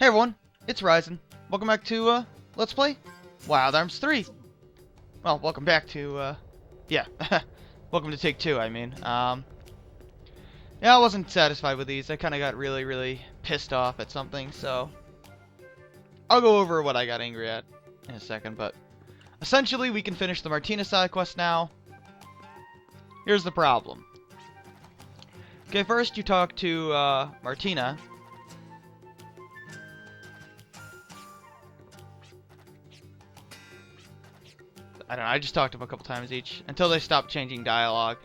Hey everyone, it's Ryzen. Welcome back to, Let's Play Wild Arms 3. Well, welcome back to, yeah. Welcome to take 2, I mean. Yeah, I wasn't satisfied with these. I kind of got really pissed off at something, so I'll go over what I got angry at in a second, but essentially we can finish the Martina side quest now. Here's the problem. Okay, first you talk to, Martina. I don't know, I just talked to them a couple times each, until they stop changing dialogue.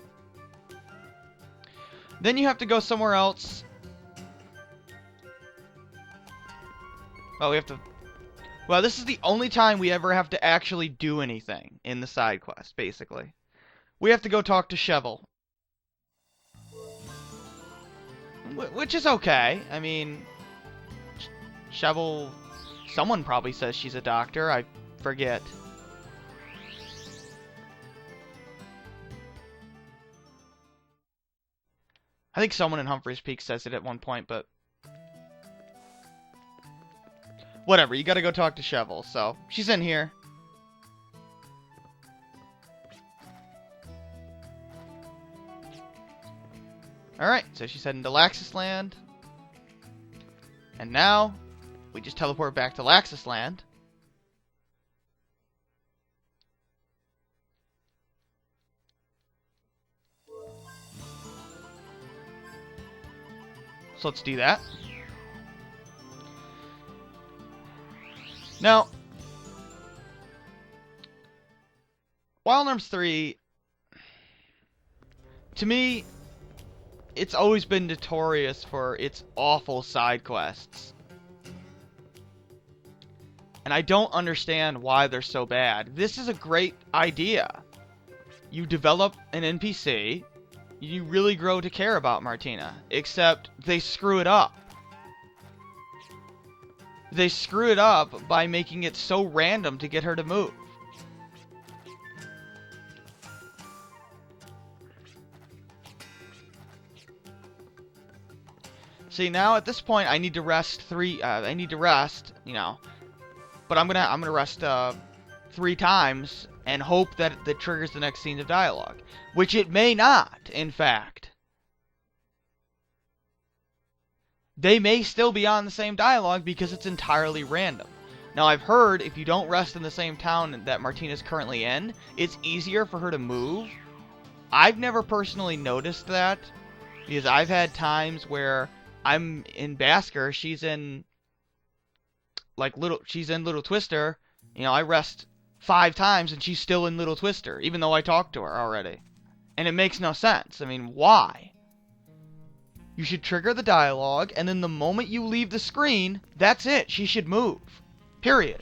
Then you have to go somewhere else. Well, we have to... Well, this is the only time we ever have to actually do anything in the side quest, basically. We have to go talk to Shovel. Which is okay. I mean... Shovel... Someone probably says she's a doctor, I forget. I think someone in Humphreys Peak says it at one point, but... Whatever, you gotta go talk to Shovel, so... She's in here. Alright, so she's heading to Laxus Land. And now, we just teleport back to Laxus Land. So let's do that. Now, Wild Arms 3, to me, it's always been notorious for its awful side quests. And I don't understand why they're so bad. This is a great idea. You develop an NPC, you really grow to care about Martina, except they screw it up. They screw it up by making it so random to get her to move. See, now at this point I need to rest you know. But I'm gonna rest 3 times and hope that it triggers the next scene of dialogue. Which it may not, in fact. They may still be on the same dialogue because it's entirely random. Now, I've heard if you don't rest in the same town that Martina's currently in, it's easier for her to move. I've never personally noticed that, because I've had times where I'm in Basker, she's in Little Twister. You know, I rest 5 times and she's still in Little Twister, even though I talked to her already. And it makes no sense. I mean, why? You should trigger the dialogue, and then the moment you leave the screen, that's it. She should move. Period.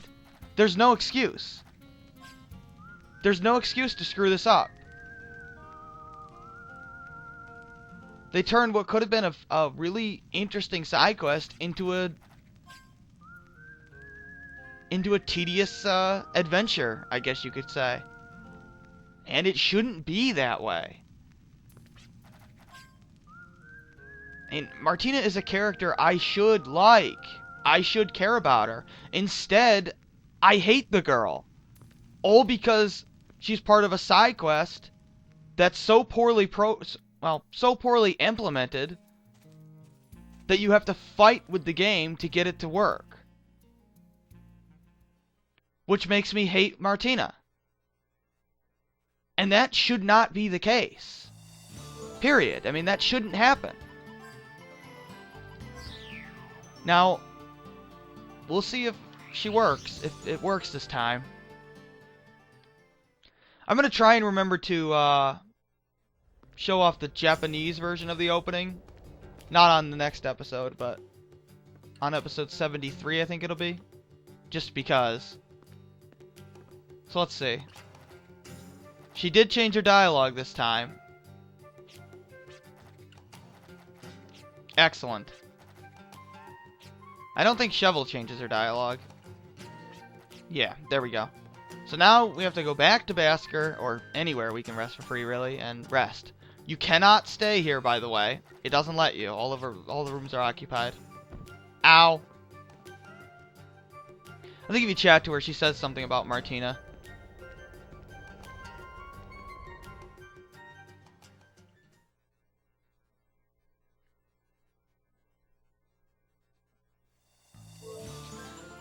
There's no excuse. There's no excuse to screw this up. They turned what could have been a really interesting side quest into a tedious adventure, I guess you could say. And it shouldn't be that way. And Martina is a character I should like. I should care about her. Instead, I hate the girl. All because she's part of a side quest that's so poorly implemented that you have to fight with the game to get it to work. Which makes me hate Martina. And that should not be the case. Period. I mean, that shouldn't happen. Now, we'll see if she works, if it works this time. I'm going to try and remember to show off the Japanese version of the opening. Not on the next episode, but on episode 73, I think it'll be. Just because. So let's see. She did change her dialogue this time. Excellent. I don't think Shovel changes her dialogue. Yeah, there we go. So now we have to go back to Basker, or anywhere we can rest for free, really, and rest. You cannot stay here, by the way. It doesn't let you. All the rooms are occupied. Ow. I think if you chat to her, she says something about Martina.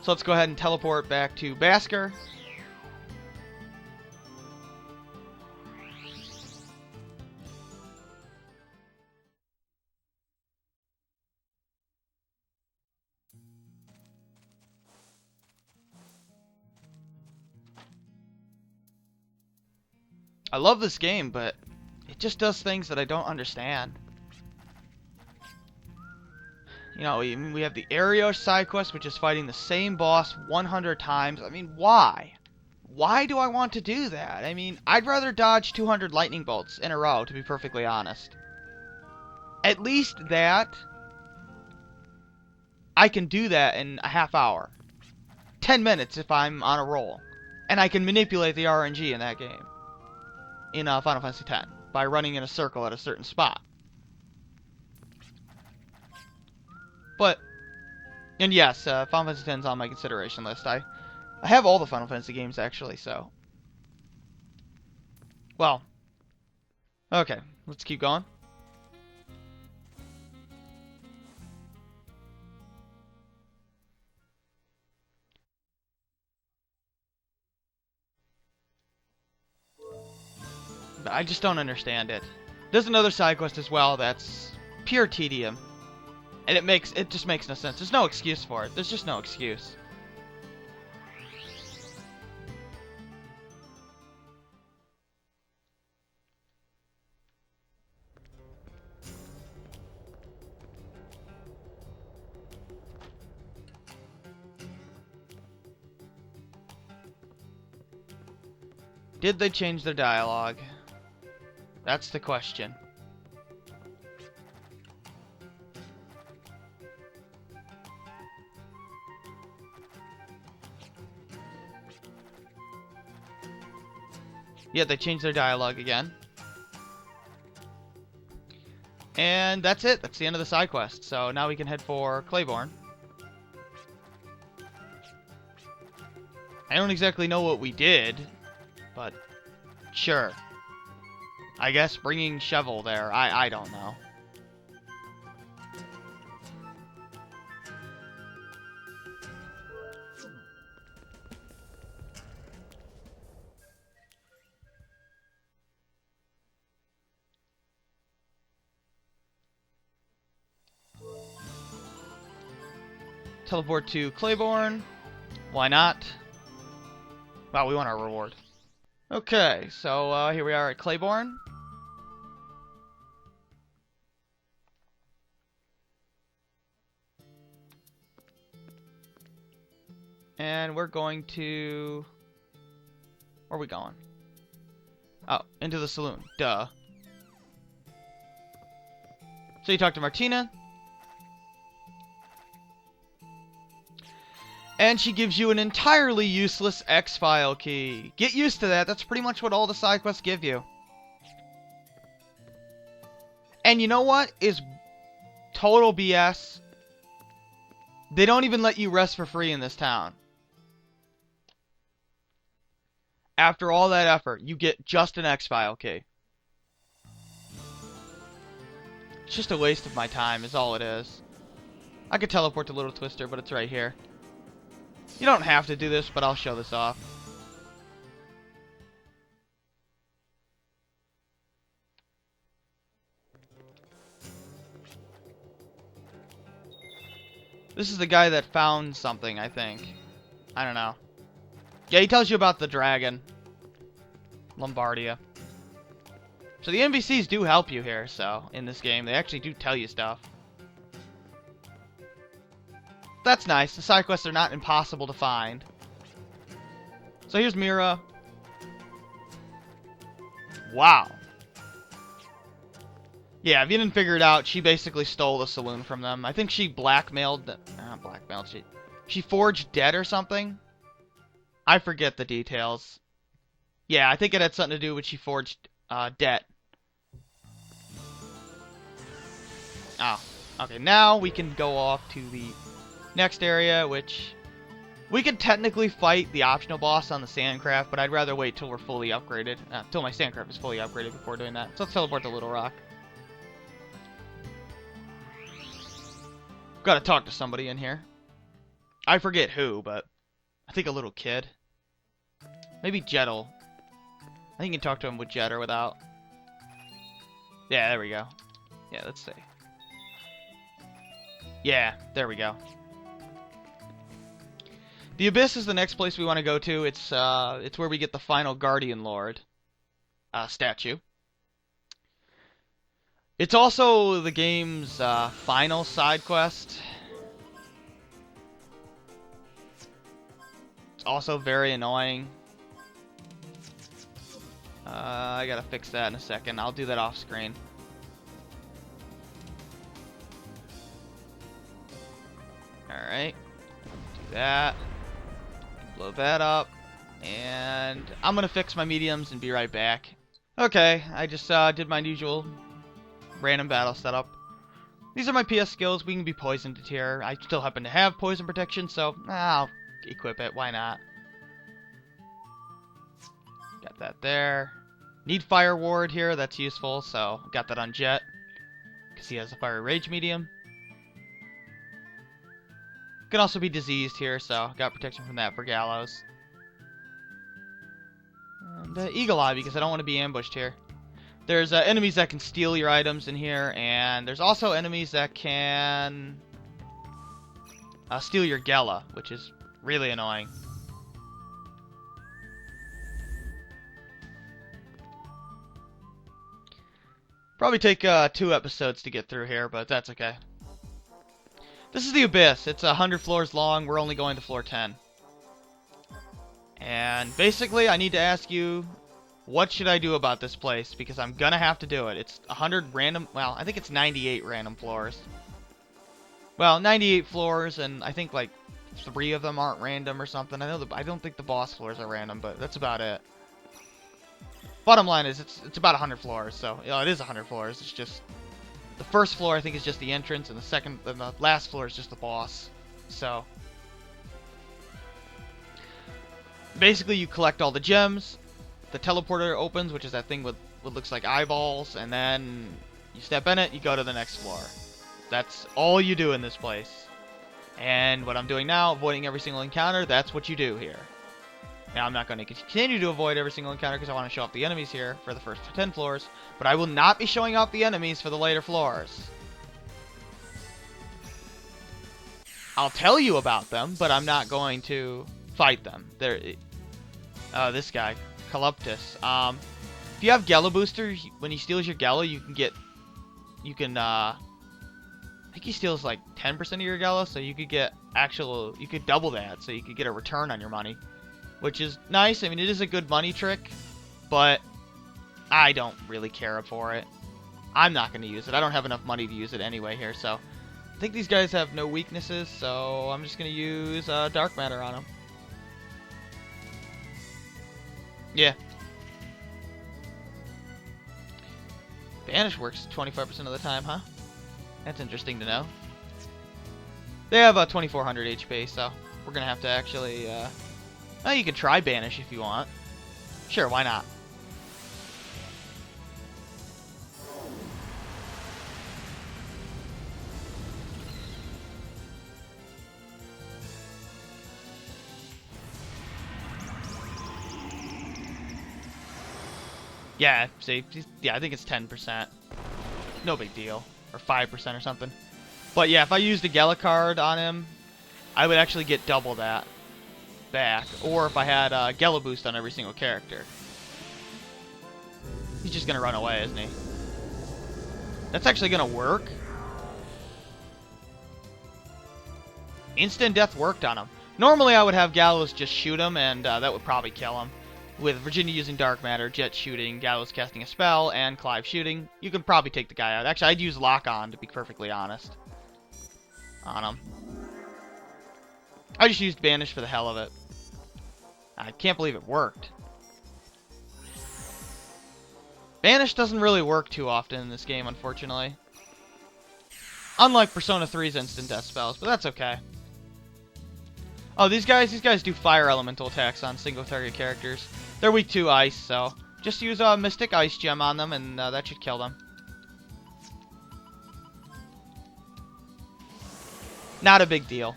So let's go ahead and teleport back to Basker. I love this game, but it just does things that I don't understand. You know, we have the area side quest, which is fighting the same boss 100 times. I mean, why? Why do I want to do that? I mean, I'd rather dodge 200 lightning bolts in a row, to be perfectly honest. At least that, I can do that in a half hour. 10 minutes if I'm on a roll. And I can manipulate the RNG in that game. In Final Fantasy X. By running in a circle at a certain spot. But, and yes, Final Fantasy X is on my consideration list. I have all the Final Fantasy games, actually, so. Well. Okay, let's keep going. But I just don't understand it. There's another side quest as well that's pure tedium. And it just makes no sense. There's no excuse for it. There's just no excuse. Did they change their dialogue? That's the question. Yeah, they changed their dialogue again. And that's it. That's the end of the side quest. So now we can head for Claiborne. I don't exactly know what we did, but sure. I guess bringing Shovel there. I don't know. Teleport to Claiborne. Why not? Wow, we want our reward. Okay, so here we are at Claiborne. And we're going to... Where are we going? Oh, into the saloon. Duh. So you talk to Martina. And she gives you an entirely useless X-File key. Get used to that. That's pretty much what all the side quests give you. And you know what is total BS? They don't even let you rest for free in this town. After all that effort, you get just an X-File key. It's just a waste of my time is all it is. I could teleport to Little Twister, but it's right here. You don't have to do this, but I'll show this off. This is the guy that found something, I think. I don't know. Yeah, he tells you about the dragon. Lombardia. So the NPCs do help you here, so, in this game. They actually do tell you stuff. That's nice. The side quests are not impossible to find. So here's Mira. Wow. Yeah, if you didn't figure it out, she basically stole the saloon from them. I think she blackmailed them. Not blackmailed. She forged debt or something. I forget the details. Yeah, I think it had something to do with she forged debt. Oh. Okay, now we can go off to the next area, which We could technically fight the optional boss on the Sandcraft, but I'd rather wait till we're fully upgraded. Till my Sandcraft is fully upgraded before doing that. So let's teleport to Little Rock. Gotta talk to somebody in here. I forget who, but I think a little kid. Maybe Jet'll. I think you can talk to him with Jet or without. Yeah, there we go. Yeah, let's see. Yeah, there we go. The Abyss is the next place we want to go to. It's where we get the final Guardian Lord statue. It's also the game's final side quest. It's also very annoying. I gotta fix that in a second. I'll do that off screen. Alright. Do that. Blow that up. And I'm gonna fix my mediums and be right back. Okay, I just did my usual random battle setup. These are my PS skills. We can be poisoned here. I still happen to have poison protection, so I'll equip it. Why not? Got that there. Need Fire Ward here. That's useful, so got that on Jet because he has a Fire Rage medium. Can also be diseased here, so got protection from that for Gallows. And Eagle Eye because I don't want to be ambushed here. There's enemies that can steal your items in here, and there's also enemies that can steal your Gala, which is really annoying. Probably take 2 episodes to get through here, but that's okay. This is the Abyss. It's 100 floors long. We're only going to floor 10. And basically, I need to ask you, what should I do about this place? Because I'm gonna have to do it. It's 100 random, well, I think it's 98 random floors. Well, 98 floors, and I think like 3 of them aren't random or something. I don't think the boss floors are random, but that's about it. Bottom line is, it's about 100 floors, so you know, it is 100 floors. It's just the first floor I think is just the entrance, and the last floor is just the boss. So basically, you collect all the gems. The teleporter opens, which is that thing with what looks like eyeballs, and then you step in it, you go to the next floor. That's all you do in this place. And what I'm doing now, avoiding every single encounter, that's what you do here. Now, I'm not going to continue to avoid every single encounter because I want to show off the enemies here for the first 10 floors, but I will not be showing off the enemies for the later floors. I'll tell you about them, but I'm not going to fight them. This guy, Caluptus. If you have Gala Booster, when he steals your Gala, I think he steals like 10% of your Gala, so you could get you could double that, so you could get a return on your money, which is nice. I mean, it is a good money trick, but I don't really care for it. I'm not going to use it. I don't have enough money to use it anyway here, so I think these guys have no weaknesses, so I'm just going to use Dark Matter on them. Yeah. Banish works 25% of the time, huh? That's interesting to know. They have 2400 HP, so we're going to have to actually... well, you can try Banish if you want. Sure, why not? Yeah, see, yeah, I think it's 10%. No big deal. Or 5% or something. But yeah, if I used a Gala card on him, I would actually get double that back. Or if I had a Gala boost on every single character. He's just gonna run away, isn't he? That's actually gonna work. Instant death worked on him. Normally I would have Gallows just shoot him, and that would probably kill him. With Virginia using Dark Matter, Jet shooting, Gallows casting a spell, and Clive shooting, you can probably take the guy out. Actually, I'd use Lock On, to be perfectly honest, on him. I just used Banish for the hell of it. I can't believe it worked. Banish doesn't really work too often in this game, unfortunately. Unlike Persona 3's instant death spells, but that's okay. Oh, these guys do fire elemental attacks on single target characters. They're weak to ice, so just use a Mystic Ice Gem on them, and that should kill them. Not a big deal.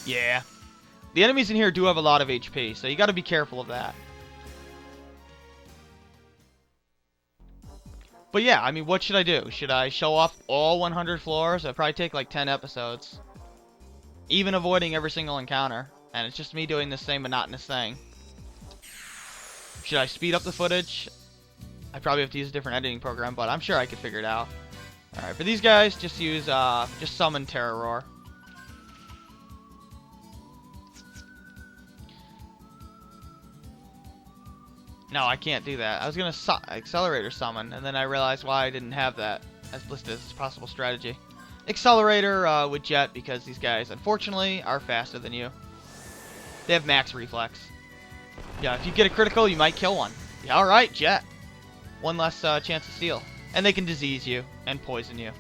Yeah. The enemies in here do have a lot of HP, so you gotta be careful of that. But yeah, I mean, what should I do? Should I show off all 100 floors? It'd probably take like 10 episodes. Even avoiding every single encounter. And it's just me doing the same monotonous thing. Should I speed up the footage? I probably have to use a different editing program, but I'm sure I could figure it out. Alright, for these guys, just use, just summon Terror Roar. No, I can't do that. I was going to Accelerator Summon, and then I realized why I didn't have that as listed as a possible strategy. Accelerator with Jet, because these guys, unfortunately, are faster than you. They have max reflex. Yeah, if you get a critical, you might kill one. Yeah, alright, Jet. One less chance to steal. And they can disease you and poison you.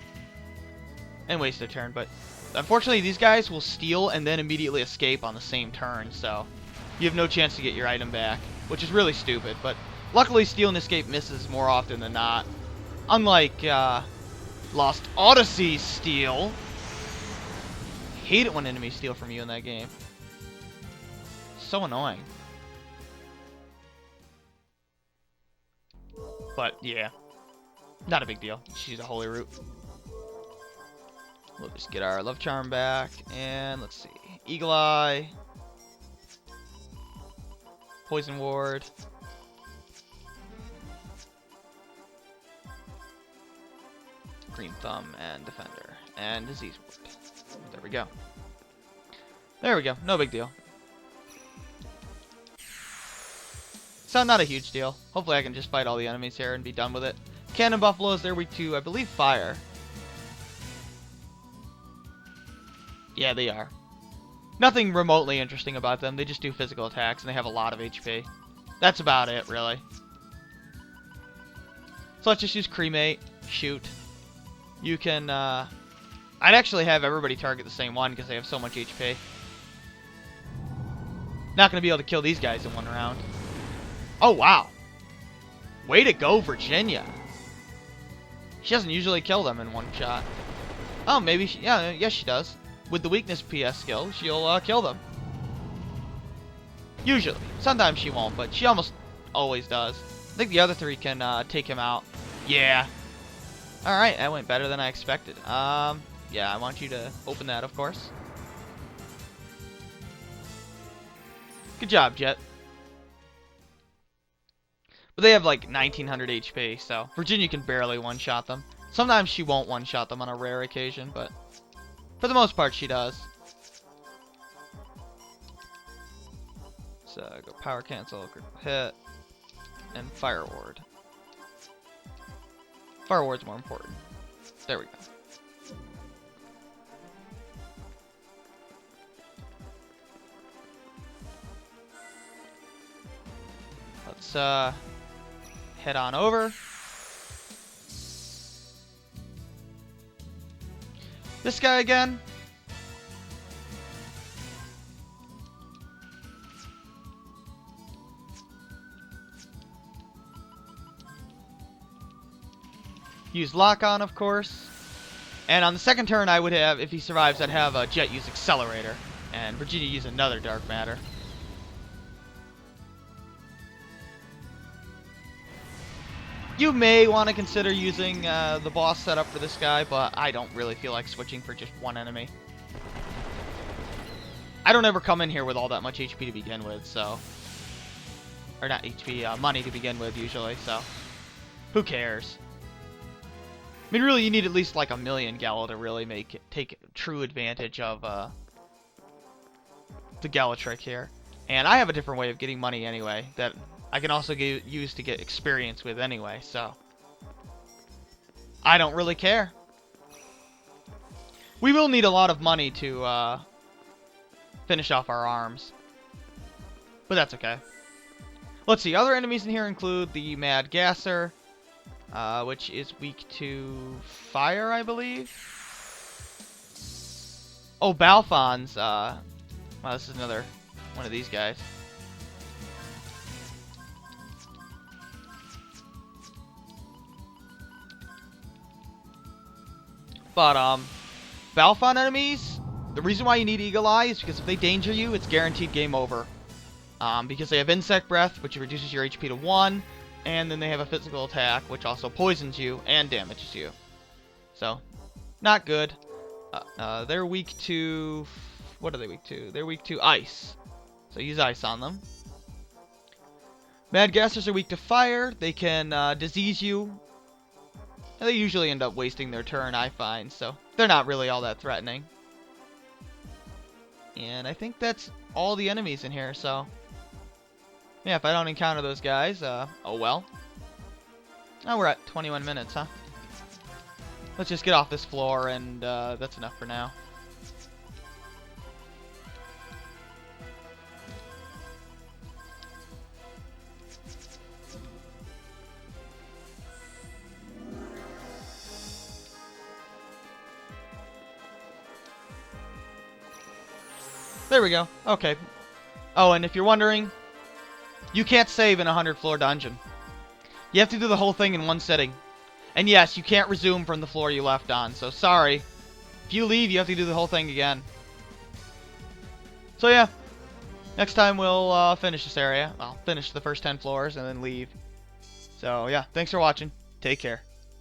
And waste a turn, but unfortunately, these guys will steal and then immediately escape on the same turn, so you have no chance to get your item back. Which is really stupid, but luckily Steal and Escape misses more often than not. Unlike Lost Odyssey's Steal. Hate it when enemies steal from you in that game. So annoying. But yeah, not a big deal. She's a Holy Root. We'll just get our Love Charm back, and let's see. Eagle Eye. Poison Ward. Green Thumb and Defender. And Disease Ward. There we go. There we go. No big deal. So not a huge deal. Hopefully I can just fight all the enemies here and be done with it. Cannon Buffaloes, they're weak to, I believe, fire. Yeah, they are. Nothing remotely interesting about them. They just do physical attacks, and they have a lot of HP. That's about it, really. So let's just use Cremate. Shoot. You can, I'd actually have everybody target the same one, because they have so much HP. Not going to be able to kill these guys in one round. Oh, wow. Way to go, Virginia. She doesn't usually kill them in one shot. Oh, maybe she... Yeah, yes, she does. With the weakness PS skill, she'll kill them. Usually. Sometimes she won't, but she almost always does. I think the other three can take him out. Yeah. Alright, that went better than I expected. Yeah, I want you to open that, of course. Good job, Jet. But they have like 1900 HP, so Virginia can barely one-shot them. Sometimes she won't one-shot them on a rare occasion, but for the most part she does. So go Power Cancel, Critical Hit, and Fire Ward. Fire Ward's more important. There we go. Let's head on over. This guy again. Use Lock On, of course. And on the second turn, I would have, if he survives, I'd have Jet use Accelerator. And Virginia use another Dark Matter. You may want to consider using the boss setup for this guy, but I don't really feel like switching for just one enemy. I don't ever come in here with all that much HP to begin with, so... Or not HP, money to begin with, usually, so... Who cares? I mean, really, you need at least like 1,000,000 Gala to really take true advantage of the Gala trick here. And I have a different way of getting money anyway, that I can also use to get experience with anyway, so I don't really care. We will need a lot of money to finish off our arms, but that's okay. Let's see, other enemies in here include the Mad Gasser, which is weak to fire, I believe. Oh, Balfon's, wow, this is another one of these guys. But, Balfon enemies, the reason why you need Eagle Eye is because if they danger you, it's guaranteed game over. Because they have Insect Breath, which reduces your HP to 1, and then they have a physical attack, which also poisons you and damages you. So, not good. They're weak to... What are they weak to? They're weak to Ice. So use Ice on them. Mad Gassers are weak to Fire. They can disease you. And they usually end up wasting their turn, I find. So they're not really all that threatening. And I think that's all the enemies in here, so... Yeah, if I don't encounter those guys, oh well. Oh, we're at 21 minutes, huh? Let's just get off this floor, and that's enough for now. There we go. Okay. Oh, and if you're wondering, you can't save in a 100-floor dungeon. You have to do the whole thing in one sitting. And yes, you can't resume from the floor you left on, so sorry. If you leave, you have to do the whole thing again. So yeah, next time we'll finish this area. I'll finish the first 10 floors and then leave. So yeah, thanks for watching. Take care.